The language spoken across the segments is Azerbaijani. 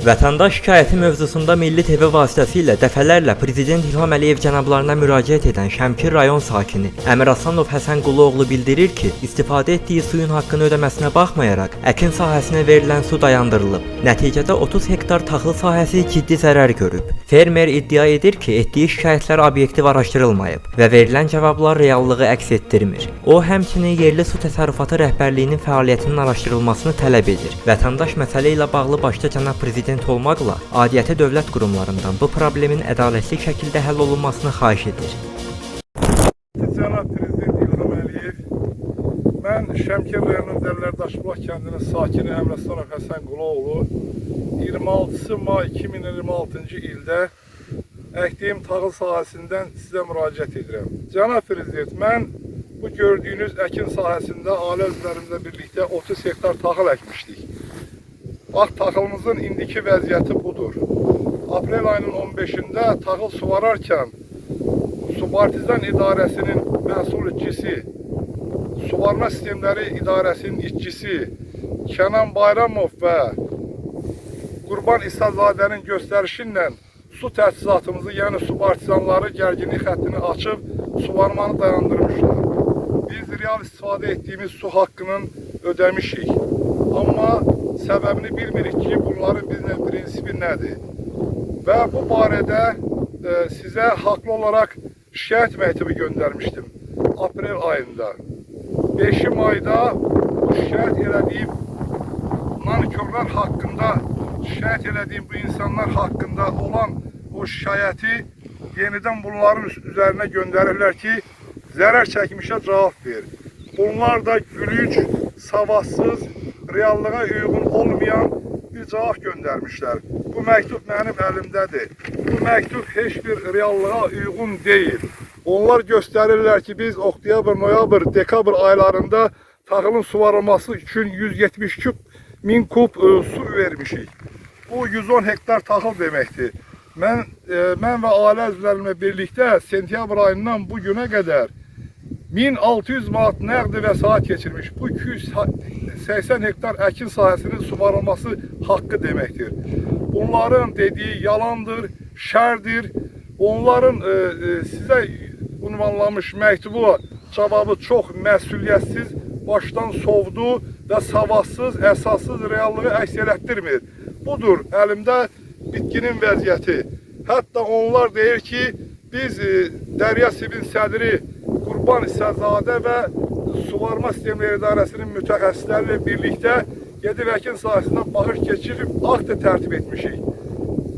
Vətəndaş şikayəti mövzusunda Milli TV vasitəsilə dəfələrlə Prezident İlham Əliyev cənablarına müraciət edən Şəmkir rayon sakini Əmir Asanov Həsənquluoğlu bildirir ki, istifadə etdiyi suyun haqqını ödəməsinə baxmayaraq, əkin sahəsinə verilən su dayandırılıb. Nəticədə 30 hektar taxıl sahəsi ciddi zərər görüb. Fermer iddia edir ki, etdiyi şikayətlər obyektiv araşdırılmayıb və verilən cavablar reallığı əks etdirmir. O, həmçinin yerli su təsərrüfatı rəhbərliyinin fəaliyyətinin araşdırılmasını tələb edir. Vətəndaş məsələ ilə bağlı başda cənab Prezident olmaqla aidiyyəti dövlət qurumlarından bu problemin ədalətli şəkildə həll olunmasını xahiş edir. Cənab Prezident İlham Əliyev, mən Şəmkir rayonunun Dəllərdaşbulaq kəndinin sakini Əmir Asanov Həsənquluoğlu 26 may 2026-cı ildə əkdiyim taxıl sahəsindən sizə müraciət edirəm. Cənab Prezident, mən bu gördüyünüz əkin sahəsində ailə üzvlərimizlə birlikdə 30 hektar taxıl əkmişdik. Bax, taxılımızın indiki vəziyyəti budur. Aprel ayının 15-də taxıl suvararkən Subartizan İdarəsinin məsul işçisi, Suvarma Sistemləri İdarəsinin işçisi Kənan Bayramov və Qurban İsazadənin göstərişi ilə su təchizatımızı, yəni subartizanları gərginlik xəttini açıb suvarmanı dayandırmışlar. Biz real istifadə etdiyimiz su haqqının ödəmişik. Amma səbəbini bilmirik ki, bunların bizlə prinsipi nədir? Və bu barədə sizə haqlı olaraq şikayət məktubu göndərmişdim aprel ayında. 5 ayda şikayət elədiyim nankörlər haqqında, şikayət elədiyim bu insanlar haqqında olan o şikayəti yenidən bunların üzərinə göndərirlər ki, zərər çəkmişə cavab ver. Bunlar da gülünç, savadsız, reallığa uyğun olmayan bir cavab göndərmişlər. Bu məktub mənim əlimdədir. Bu məktub heç bir reallığa uyğun deyil. Onlar göstərirlər ki, biz oktyabr, noyabr, dekabr aylarında taxılın suvarılması üçün 172 min kub su vermişik. Bu 110 hektar taxıl deməkdir. Mən və ailə üzvlərimlə birlikdə sentyabr ayından bu günə qədər 1600 manat nəqdi vəsait keçirmiş. Bu 280 hektar əkin sahəsinin suvarılması haqqı deməkdir. Bunların dediyi yalandır, şərdir. Onların sizə ünvanlamış məktubu cavabı çox məsuliyyətsiz, başdan sovdu və savadsız, əsassız reallığı əks elətdirmir. Budur əlimdə bitkinin vəziyyəti. Hətta onlar deyir ki, biz Dərya Sibin sədri Qurban İsəzadə və Suvarma Sistemləri İdarəsinin mütəxəssisləri ilə birlikdə gedib əkin sahəsində baxış keçirib akt tərtib etmişik.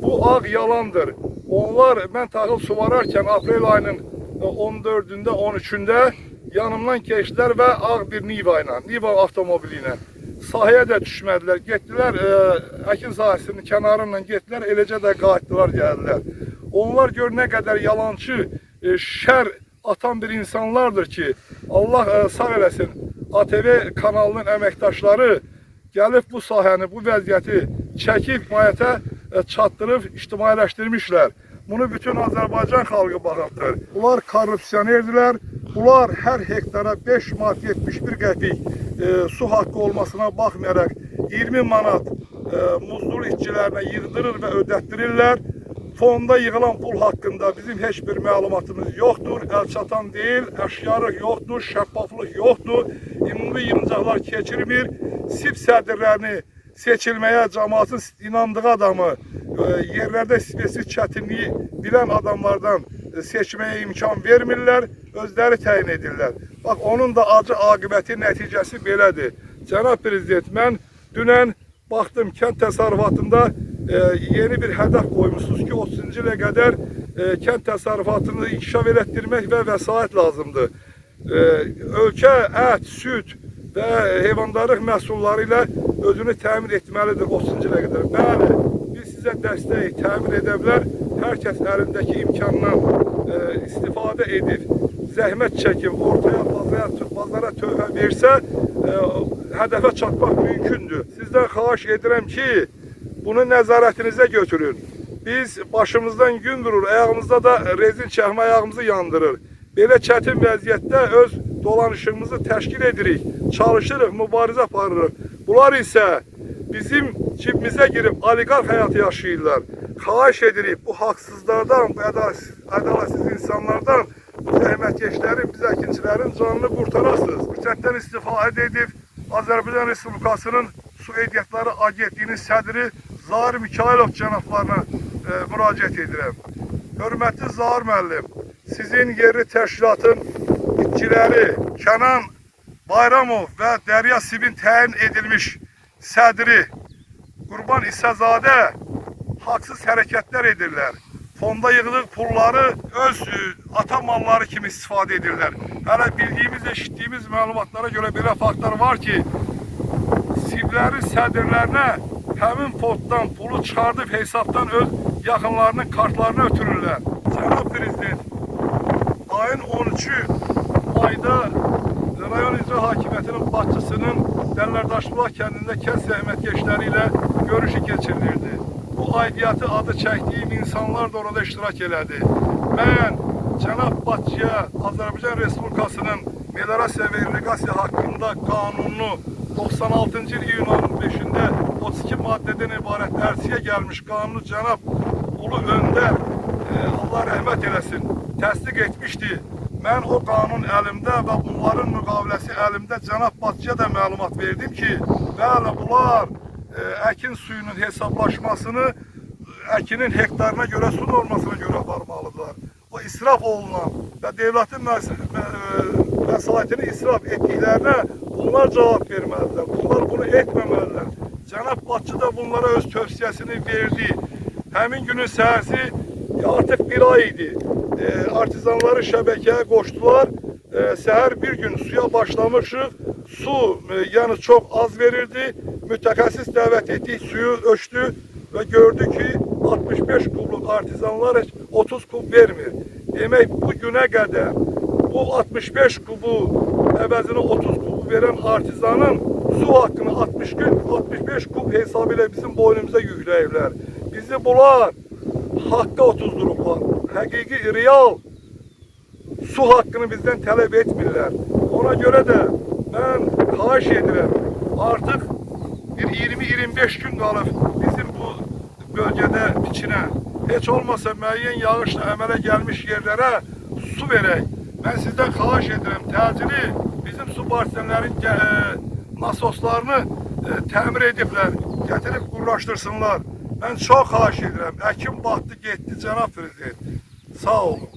Bu ağ yalandır. Onlar, mən taxıl suvararkən aprel ayının 14-də, 13-də yanımdan keçdilər və ağ bir Niva ilə, Niva avtomobili ilə sahəyə də düşmədilər, getdilər, əkin sahəsinin kənarından getdilər, eləcə də qayıtdılar, gəldilər. Onlar gör nə qədər yalancı, şər atan bir insanlardır ki, Allah sağ eləsin, ATV kanalının əməkdaşları gəlib bu sahəni, bu vəziyyəti çəkib, ictimaiyyətə çatdırıb, ictimailəşdirmişlər. Bunu bütün Azərbaycan xalqı baxıbdır. Bunlar korrupsionerdirlər. Bunlar hər hektara 5 manat 71 qəpik su haqqı olmasına baxmayaraq 20 manat muzdul işçilərinə yığdırır və ödətdirirlər. Fonda yığılan pul haqqında bizim heç bir məlumatımız yoxdur, əlçatan deyil, əşyarıq yoxdur, şəffaflıq yoxdur, ümumi yığıncaqlar keçirmir, SİP sədrlərini seçilməyə cəmaatın inandığı adamı, yerlərdə spesifik çətinliyi bilən adamlardan seçməyə imkan vermirlər, özləri təyin edirlər. Bax, onun da acı aqibəti, nəticəsi belədir. Cənab Prezident, mən dünən baxdım, kənd təsərrüfatında yeni bir hədəf qoymuşsunuz ki, 30-cu ilə qədər kənd təsərrüfatını inkişaf elətdirmək və vəsait lazımdır. Ölkə ət, süd və heyvandarlıq məhsulları ilə özünü təmin etməlidir 30-cu ilə qədər. Bəli, biz sizə dəstək təmin edə bilər. Hər kəs əlindəki imkandan istifadə edib, zəhmət çəkib, ortaya bazara tövbə versə, hədəfə çatmaq mümkündür. Sizdən xahiş edirəm ki, bunu nəzarətinizə götürün. Biz başımızdan gün vurur, ayağımızda da rezin çəkmə ayağımızı yandırır. Belə çətin vəziyyətdə öz dolanışığımızı təşkil edirik, çalışırıq, mübarizə aparırıq. Bunlar isə bizim cibimizə girib oliqarx həyatı yaşayırlar. Xahiş edirik bu haqsızlardan, bu ədalətsiz insanlardan, bu zəhmətkeşlərin, biz əkinçilərin canını qurtarasınız. Fürsətdən istifadə edib Azərbaycan Respublikasının Su Ehtiyatları Agentliyinin sədri Zahir Mikailov cənablarına müraciət edirəm. Hörmətli Zahir müəllim, sizin yerli təşkilatın itkiləri Kənan Bayramov və Dərya Sibin təyin edilmiş sədri Qurban İsazadə haqsız hərəkətlər edirlər. Fonda yığılıq pulları öz ata malları kimi istifadə edirlər. Hələ bildiyimiz, eşitdiyimiz məlumatlara görə belə faktlar var ki, Siblərin sədrlərinə həmin fonddan pulu çıxardıb hesabdan öz yaxınlarının kartlarını ötürürlər. Cənab Prezident, ayın 13-ü ayda rayon icra hakimiyyətinin başçısının Dəllərdaşbulaq kəndində kənd zəhmətkeşləri ilə görüşü keçirilirdi. Bu aidiyyatı adı çəkdiyim insanlar da orada iştirak elədi. Mən cənab başçıya Azərbaycan Respublikasının meliorasiya və irriqasiya haqqında qanununu 96-cı il iyun 15-də 32 maddədən ibarət ərsiyə gəlmiş qanunu cənab Ulu Öndər, Allah rəhmət eləsin, təsdiq etmişdi. Mən o qanun əlimdə və bunların müqaviləsi əlimdə cənab başçıya da məlumat verdim ki, bəli, bunlar əkin suyunun hesablaşmasını əkinin hektarına görə, su normasına görə aparmalıdırlar. O israf olunan və devlətin vəsaitini israf etdiklərinə bunlar cavab verməlidirlər. Bunlar bunu etməməlidirlər. Cənab başçı da bunlara öz tövsiyəsini verdi. Həmin günün səhərsi artıq bir ay idi. Artizanları şəbəkəyə qoşdular. Səhər bir gün suya başlamışıq. Su yəni çox az verirdi. Mütəxəssis dəvət etdik, suyu ölçdü və gördü ki 65 kubluq artizanlar heç 30 kub vermir. Demək bu günə qədər bu 65 kubu əvəzinə 30 kubu verən artizanın su haqqını 65 kub hesabı ilə bizim boynumuza yükləyirlər. Bizi bunlar haqqa otuzdurublar. Həqiqi, real su haqqını bizdən tələb etmirlər. Ona görə də mən xahiş edirəm, artıq bir 20-25 gün qalıb bizim bu bölgədə biçinə, heç olmasa müəyyən yağışla əmələ gəlmiş yerlərə su verək. Mən sizdən xahiş edirəm, təcili bizim su barsenlərin nasoslarını təmir ediblər, gətirib qurlaşdırsınlar. Mən çox xahiş edirəm, əkin batdı, getdi, cənab Prezident. Sağ olun.